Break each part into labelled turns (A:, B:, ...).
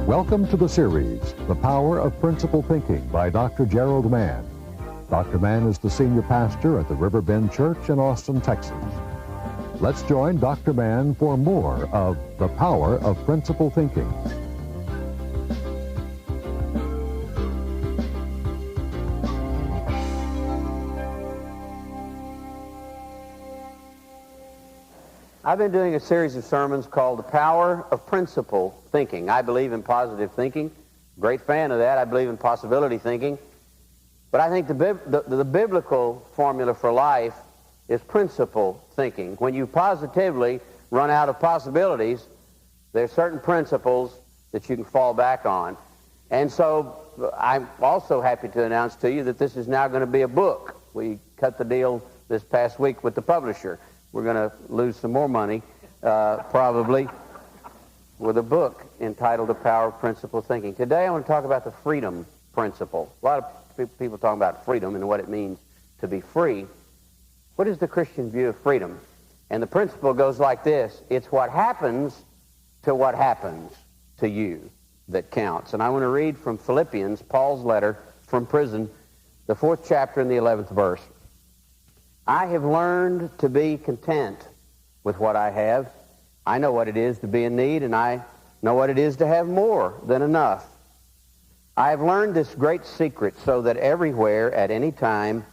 A: Welcome to the series, The Power of Principle Thinking by Dr. Gerald Mann. Dr. Mann is the senior pastor at the River Bend Church in Austin, Texas. Let's join Dr. Mann for more of The Power of Principle Thinking.
B: I've been doing a series of sermons called The Power of Principle Thinking. I believe in positive thinking. Great fan of that. I believe in possibility thinking. But I think the biblical formula for life is principle thinking. When you positively run out of possibilities, there are certain principles that you can fall back on. And so I'm also happy to announce to you that this is now going to be a book. We cut the deal this past week with the publisher. We're going to lose some more money, probably, with a book entitled The Power of Principle Thinking. Today I want to talk about the freedom principle. A lot of people talk about freedom and what it means to be free. What is the Christian view of freedom? And the principle goes like this. It's what happens to you that counts. And I want to read from Philippians, Paul's letter from prison, the 4th chapter and the 11th verse. I have learned to be content with what I have. I know what it is to be in need, and I know what it is to have more than enough. I have learned this great secret so that everywhere, at any time,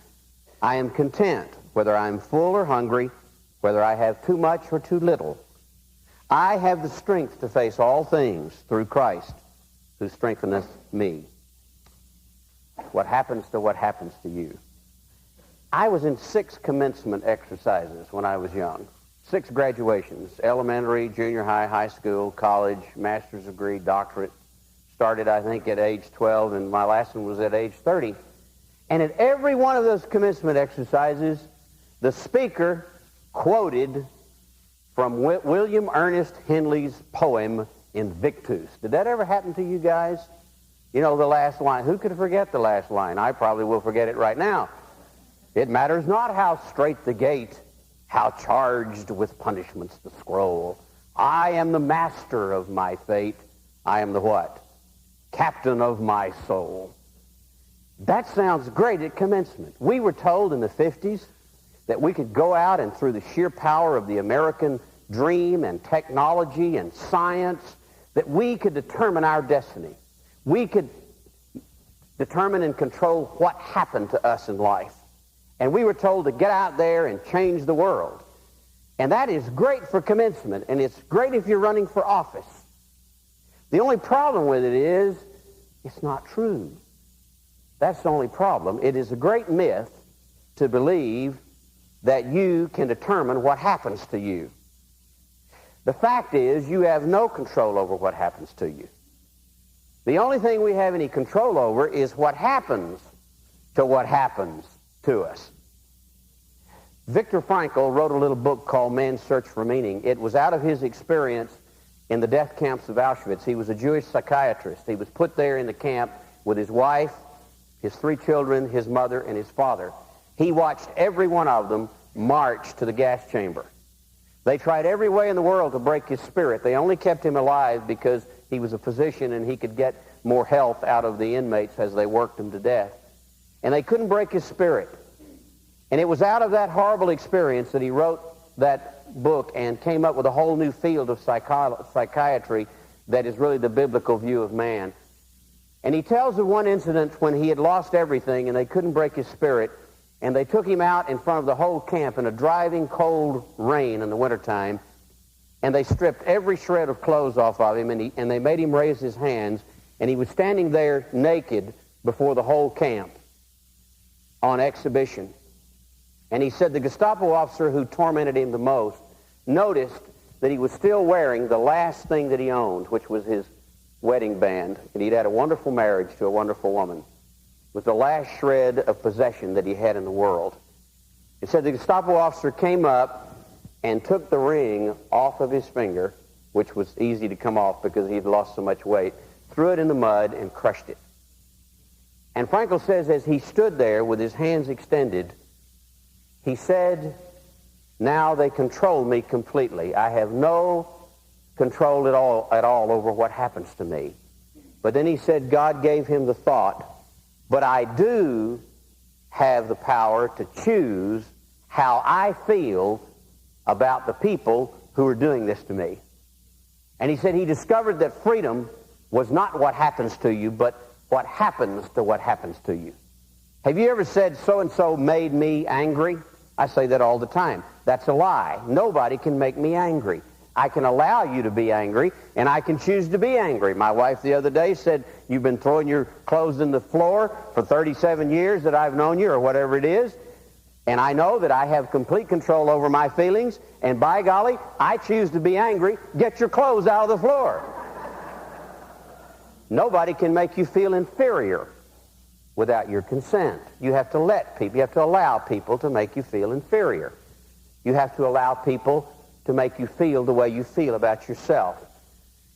B: I am content, whether I am full or hungry, whether I have too much or too little. I have the strength to face all things through Christ, who strengtheneth me. What happens to you? I was in 6 commencement exercises when I was young. 6 graduations, elementary, junior high, high school, college, master's degree, doctorate. Started, I think, at age 12, and my last one was at age 30. And at every one of those commencement exercises, the speaker quoted from William Ernest Henley's poem, Invictus. Did that ever happen to you guys? You know, the last line. Who could forget the last line? I probably will forget it right now. It matters not how straight the gate, how charged with punishments the scroll. I am the master of my fate. I am the what? Captain of my soul. That sounds great at commencement. We were told in the 50s that we could go out and through the sheer power of the American dream and technology and science, that we could determine our destiny. We could determine and control what happened to us in life. And we were told to get out there and change the world. And that is great for commencement, and it's great if you're running for office. The only problem with it is it's not true. That's the only problem. It is a great myth to believe that you can determine what happens to you. The fact is you have no control over what happens to you. The only thing we have any control over is what happens to us. Viktor Frankl wrote a little book called Man's Search for Meaning. It was out of his experience in the death camps of Auschwitz. He was a Jewish psychiatrist. He was put there in the camp with his wife, his 3 children, his mother, and his father. He watched every one of them march to the gas chamber. They tried every way in the world to break his spirit. They only kept him alive because he was a physician and he could get more health out of the inmates as they worked him to death. And they couldn't break his spirit. And it was out of that horrible experience that he wrote that book and came up with a whole new field of psychiatry that is really the biblical view of man. And he tells of one incident when he had lost everything and they couldn't break his spirit, and they took him out in front of the whole camp in a driving cold rain in the wintertime, and they stripped every shred of clothes off of him, and they made him raise his hands, and he was standing there naked before the whole camp on exhibition. And he said the Gestapo officer who tormented him the most noticed that he was still wearing the last thing that he owned, which was his wedding band. And he'd had a wonderful marriage to a wonderful woman. It was the last shred of possession that he had in the world. He said the Gestapo officer came up and took the ring off of his finger, which was easy to come off because he'd lost so much weight, threw it in the mud and crushed it. And Frankl says as he stood there with his hands extended, he said, now they control me completely. I have no control at all over what happens to me. But then he said God gave him the thought, but I do have the power to choose how I feel about the people who are doing this to me. And he said he discovered that freedom was not what happens to you, but what happens to what happens to you. Have you ever said, so-and-so made me angry? I say that all the time. That's a lie. Nobody can make me angry. I can allow you to be angry, and I can choose to be angry. My wife the other day said, you've been throwing your clothes in the floor for 37 years that I've known you, or whatever it is, and I know that I have complete control over my feelings, and by golly, I choose to be angry. Get your clothes out of the floor. Nobody can make you feel inferior without your consent. You have to let people, you have to allow people to make you feel inferior. You have to allow people to make you feel the way you feel about yourself.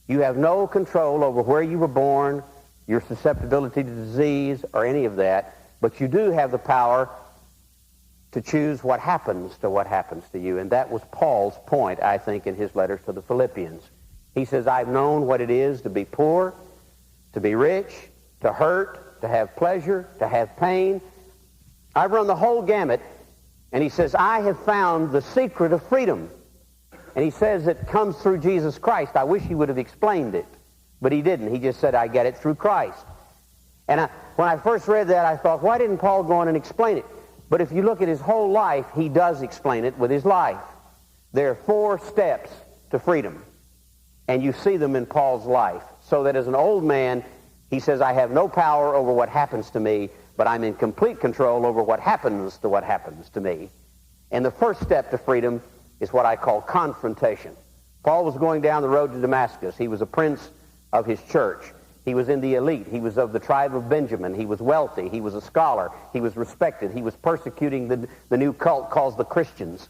B: You have no control over where you were born, your susceptibility to disease, or any of that, but you do have the power to choose what happens to what happens to you. And that was Paul's point, I think, in his letters to the Philippians. He says, I've known what it is to be poor, to be rich, to hurt, to have pleasure, to have pain. I've run the whole gamut. And he says, I have found the secret of freedom. And he says it comes through Jesus Christ. I wish he would have explained it, but he didn't. He just said, I get it through Christ. And when I first read that, I thought, why didn't Paul go on and explain it? But if you look at his whole life, he does explain it with his life. There are 4 steps to freedom, and you see them in Paul's life. So that as an old man, he says, I have no power over what happens to me, but I'm in complete control over what happens to me. And the first step to freedom is what I call confrontation. Paul was going down the road to Damascus. He was a prince of his church. He was in the elite. He was of the tribe of Benjamin. He was wealthy. He was a scholar. He was respected. He was persecuting the new cult called the Christians.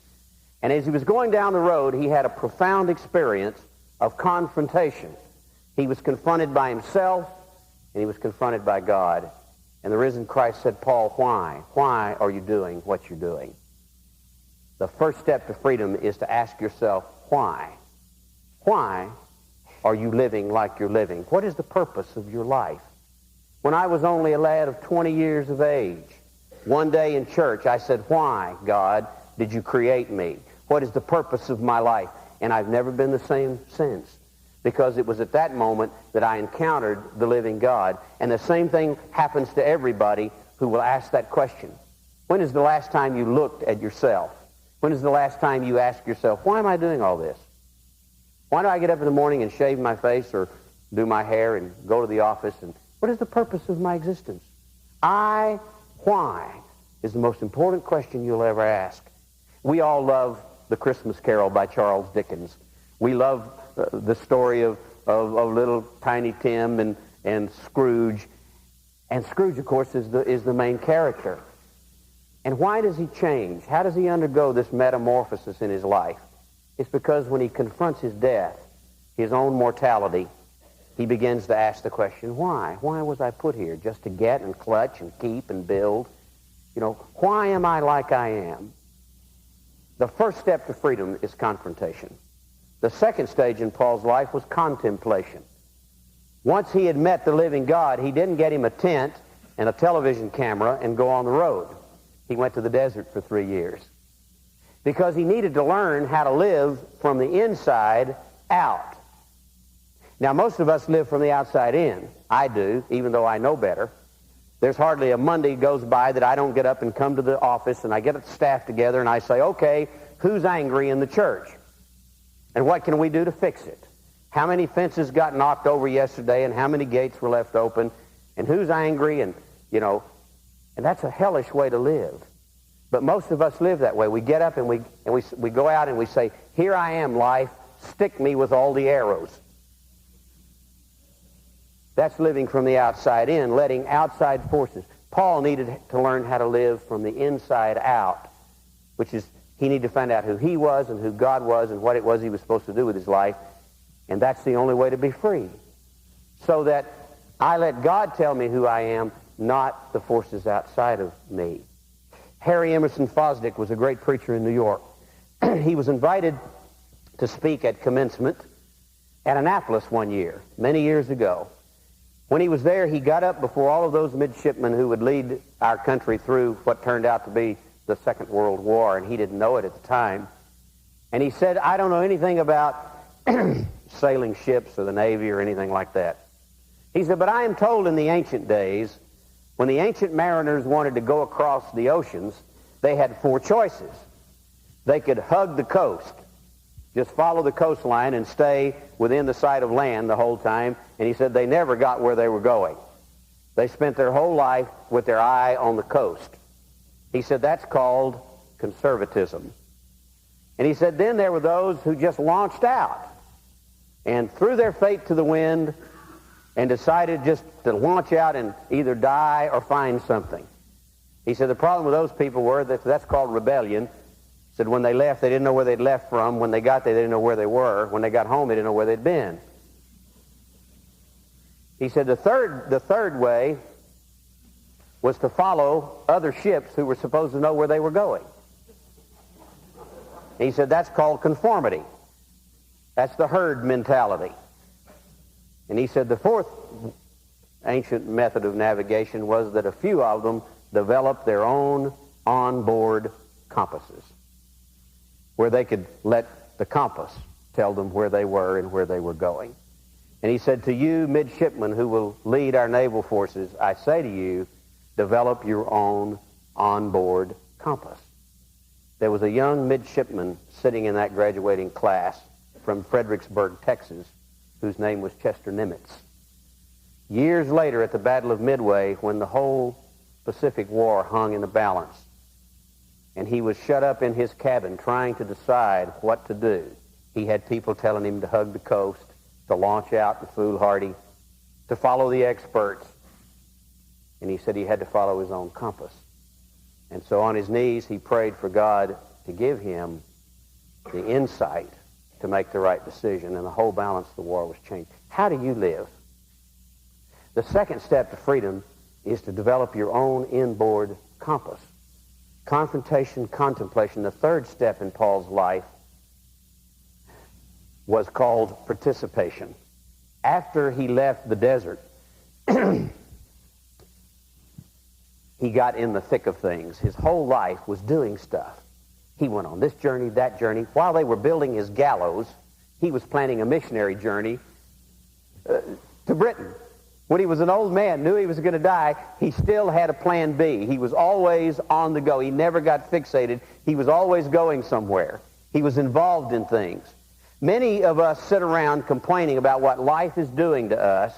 B: And as he was going down the road, he had a profound experience of confrontation. He was confronted by himself, and he was confronted by God. And the risen Christ said, Paul, why? Why are you doing what you're doing? The first step to freedom is to ask yourself, why? Why are you living like you're living? What is the purpose of your life? When I was only a lad of 20 years of age, one day in church, I said, why, God, did you create me? What is the purpose of my life? And I've never been the same since, because it was at that moment that I encountered the living God. And the same thing happens to everybody who will ask that question. When is the last time you looked at yourself? When is the last time you asked yourself, why am I doing all this? Why do I get up in the morning and shave my face or do my hair and go to the office? And what is the purpose of my existence? Why is the most important question you'll ever ask. We all love The Christmas Carol by Charles Dickens. We love the story of little Tiny Tim and Scrooge. And Scrooge, of course, is the main character. And why does he change? How does he undergo this metamorphosis in his life? It's because when he confronts his death, his own mortality, he begins to ask the question, why? Why was I put here? Just to get and clutch and keep and build? You know, why am I like I am? The first step to freedom is confrontation. The second stage in Paul's life was contemplation. Once he had met the living God, he didn't get him a tent and a television camera and go on the road. He went to the desert for 3 years because he needed to learn how to live from the inside out. Now, most of us live from the outside in. I do, even though I know better. There's hardly a Monday goes by that I don't get up and come to the office and I get the staff together and I say, okay, who's angry in the church? And what can we do to fix it? How many fences got knocked over yesterday and how many gates were left open? And who's angry? And, you know, and that's a hellish way to live. But most of us live that way. We get up and we go out and we say, here I am, life, stick me with all the arrows. That's living from the outside in, letting outside forces. Paul needed to learn how to live from the inside out, which is he needed to find out who he was and who God was and what it was he was supposed to do with his life. And that's the only way to be free. So that I let God tell me who I am, not the forces outside of me. Harry Emerson Fosdick was a great preacher in New York. He was invited to speak at commencement at Annapolis one year, many years ago. When he was there, he got up before all of those midshipmen who would lead our country through what turned out to be the Second World War, and he didn't know it at the time. And he said, I don't know anything about sailing ships or the Navy or anything like that. He said, but I am told in the ancient days, when the ancient mariners wanted to go across the oceans, they had 4 choices. They could hug the coast, just follow the coastline and stay within the sight of land the whole time. And he said they never got where they were going. They spent their whole life with their eye on the coast. He said that's called conservatism. And he said then there were those who just launched out and threw their fate to the wind and decided just to launch out and either die or find something. He said the problem with those people were that that's called rebellion. He said when they left, they didn't know where they'd left from. When they got there, they didn't know where they were. When they got home, they didn't know where they'd been. He said the third way was to follow other ships who were supposed to know where they were going. He said that's called conformity. That's the herd mentality. And he said the fourth ancient method of navigation was that a few of them developed their own onboard compasses, where they could let the compass tell them where they were and where they were going. And he said, to you midshipmen who will lead our naval forces, I say to you, develop your own onboard compass. There was a young midshipman sitting in that graduating class from Fredericksburg, Texas, whose name was Chestene Nimitz. Years later, at the Battle of Midway, when the whole Pacific War hung in the balance, and he was shut up in his cabin trying to decide what to do, he had people telling him to hug the coast, to launch out and foolhardy, to follow the experts. And he said he had to follow his own compass. And so on his knees, he prayed for God to give him the insight to make the right decision, and the whole balance of the war was changed. How do you live? The second step to freedom is to develop your own inboard compass. Confrontation, contemplation. The third step in Paul's life was called participation. After he left the desert, he got in the thick of things. His whole life was doing stuff. He went on this journey, that journey. While they were building his gallows, he was planning a missionary journey to Britain. When he was an old man, knew he was going to die, he still had a plan B. He was always on the go. He never got fixated. He was always going somewhere. He was involved in things. Many of us sit around complaining about what life is doing to us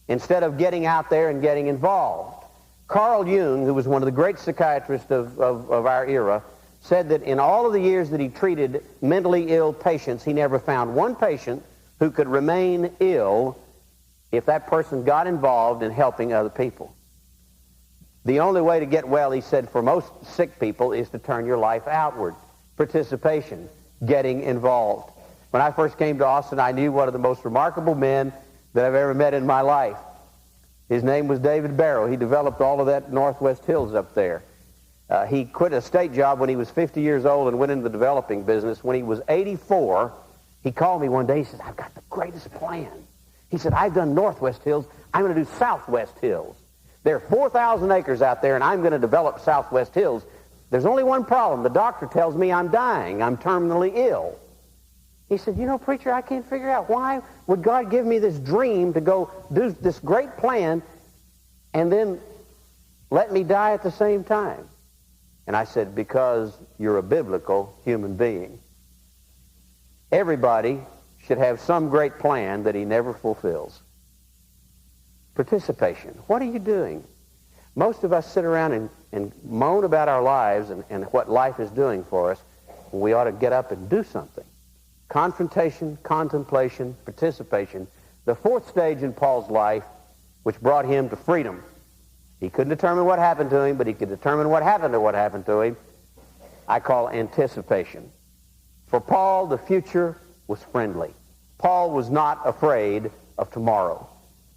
B: instead of getting out there and getting involved. Carl Jung, who was one of the great psychiatrists of our era, said that in all of the years that he treated mentally ill patients, he never found one patient who could remain ill if that person got involved in helping other people. The only way to get well, he said, for most sick people is to turn your life outward. Participation, getting involved. When I first came to Austin, I knew one of the most remarkable men that I've ever met in my life. His name was David Barrow. He developed all of that Northwest Hills up there. He quit a state job when he was 50 years old and went into the developing business. When he was 84, he called me one day. He said, I've got the greatest plan. He said, I've done Northwest Hills. I'm going to do Southwest Hills. There are 4,000 acres out there, and I'm going to develop Southwest Hills. There's only one problem. The doctor tells me I'm dying. I'm terminally ill. He said, you know, preacher, I can't figure out why would God give me this dream to go do this great plan and then let me die at the same time. And I said, because you're a biblical human being. Everybody should have some great plan that he never fulfills. Participation. What are you doing? Most of us sit around and moan about our lives and what life is doing for us. We ought to get up and do something. Confrontation, contemplation, participation. The fourth stage in Paul's life, which brought him to freedom. He couldn't determine what happened to him, but he could determine what happened to him. I call anticipation. For Paul, the future was friendly. Paul was not afraid of tomorrow.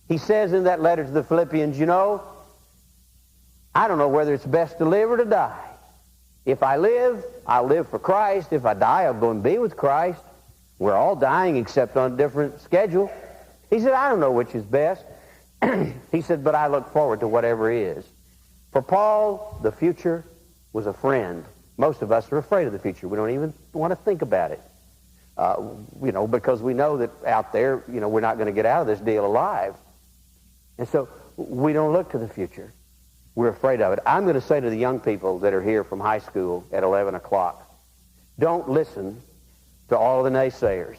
B: He says in that letter to the Philippians, you know, I don't know whether it's best to live or to die. If I live, I'll live for Christ. If I die, I'll go and be with Christ. We're all dying except on a different schedule. He said, I don't know which is best. He said, but I look forward to whatever is. For Paul, the future was a friend. Most of us are afraid of the future. We don't even want to think about it. Because we know that out there, we're not going to get out of this deal alive. And so we don't look to the future. We're afraid of it. I'm going to say to the young people that are here from high school at 11 o'clock, don't listen to all of the naysayers.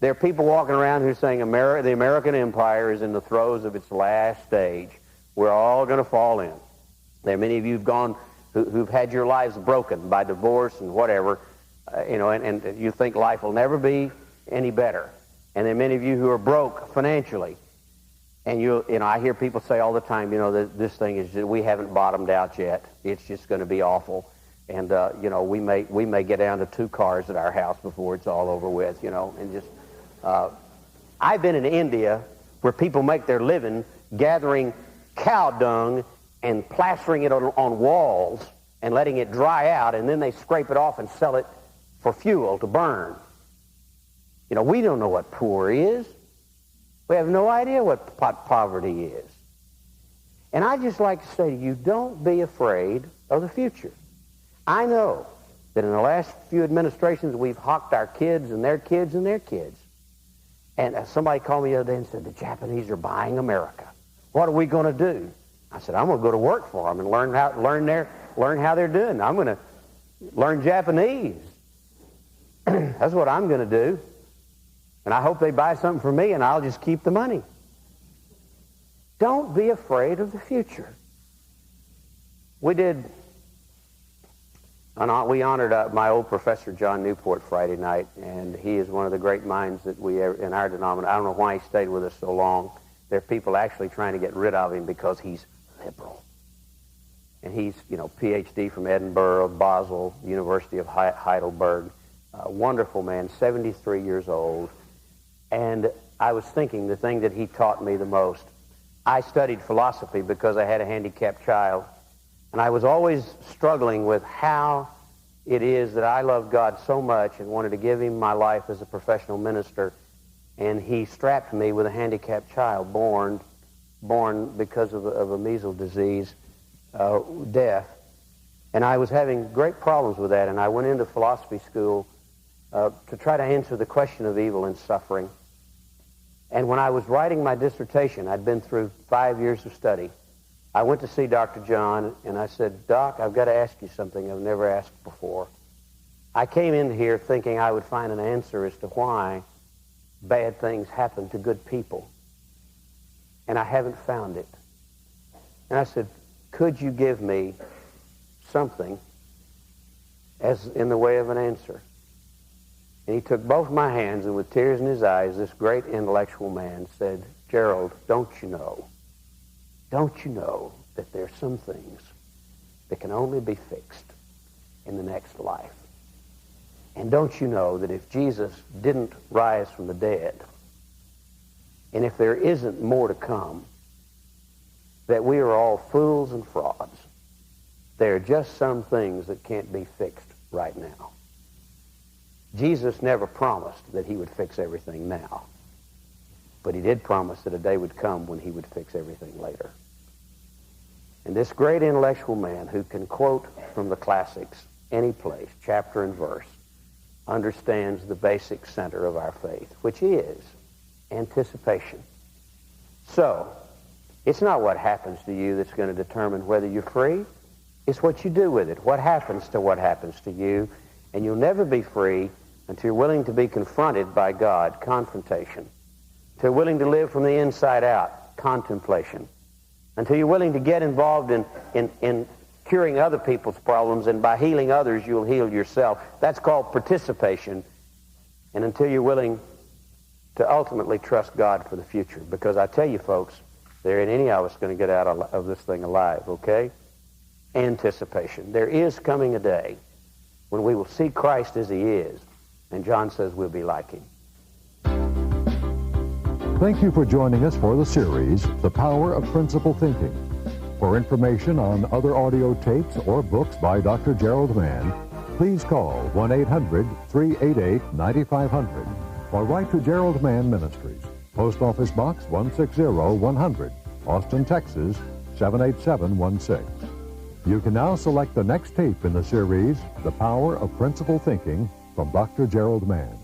B: There are people walking around who are saying the American empire is in the throes of its last stage. We're all going to fall in. There are many of you who've had your lives broken by divorce and whatever, and you think life will never be any better. And there are many of you who are broke financially. And I hear people say all the time, that this thing is just, we haven't bottomed out yet. It's just going to be awful. And, we may get down to 2 cars at our house before it's all over with, and just... I've been in India where people make their living gathering cow dung and plastering it on walls and letting it dry out, and then they scrape it off and sell it for fuel to burn. We don't know what poor is. We have no idea what poverty is. And I just like to say to you, don't be afraid of the future. I know that in the last few administrations we've hawked our kids and their kids and their kids. And somebody called me the other day and said, the Japanese are buying America. What are we going to do? I said, I'm going to go to work for them and learn how they're doing. I'm going to learn Japanese. That's what I'm going to do. And I hope they buy something for me and I'll just keep the money. Don't be afraid of the future. We honored my old professor, John Newport, Friday night, and he is one of the great minds that we are in our denomination. I don't know why he stayed with us so long. There are people actually trying to get rid of him because he's liberal. And he's, PhD from Edinburgh, Basel, University of Heidelberg. Wonderful man, 73 years old. And I was thinking the thing that he taught me the most. I studied philosophy because I had a handicapped child. And I was always struggling with how it is that I love God so much and wanted to give him my life as a professional minister. And he strapped me with a handicapped child, born because of a measles disease, deaf. And I was having great problems with that. And I went into philosophy school to try to answer the question of evil and suffering. And when I was writing my dissertation, I'd been through 5 years of study. I went to see Dr. John, and I said, Doc, I've got to ask you something I've never asked before. I came in here thinking I would find an answer as to why bad things happen to good people, and I haven't found it. And I said, could you give me something as in the way of an answer? And he took both my hands, and with tears in his eyes, this great intellectual man said, Gerald, don't you know that there are some things that can only be fixed in the next life? And don't you know that if Jesus didn't rise from the dead, and if there isn't more to come, that we are all fools and frauds? There are just some things that can't be fixed right now. Jesus never promised that he would fix everything now, but he did promise that a day would come when he would fix everything later. And this great intellectual man who can quote from the classics any place, chapter and verse, understands the basic center of our faith, which is anticipation. So, it's not what happens to you that's going to determine whether you're free. It's what you do with it. What happens to you. And you'll never be free until you're willing to be confronted by God, confrontation. Until you're willing to live from the inside out, contemplation. Until you're willing to get involved in curing other people's problems, and by healing others, you'll heal yourself. That's called participation. And until you're willing to ultimately trust God for the future. Because I tell you, folks, there ain't any of us going to get out of this thing alive, okay? Anticipation. There is coming a day when we will see Christ as he is, and John says we'll be like him.
A: Thank you for joining us for the series, The Power of Principle Thinking. For information on other audio tapes or books by Dr. Gerald Mann, please call 1-800-388-9500 or write to Gerald Mann Ministries, Post Office Box 160-100, Austin, Texas, 78716. You can now select the next tape in the series, The Power of Principled Thinking, from Dr. Gerald Mann.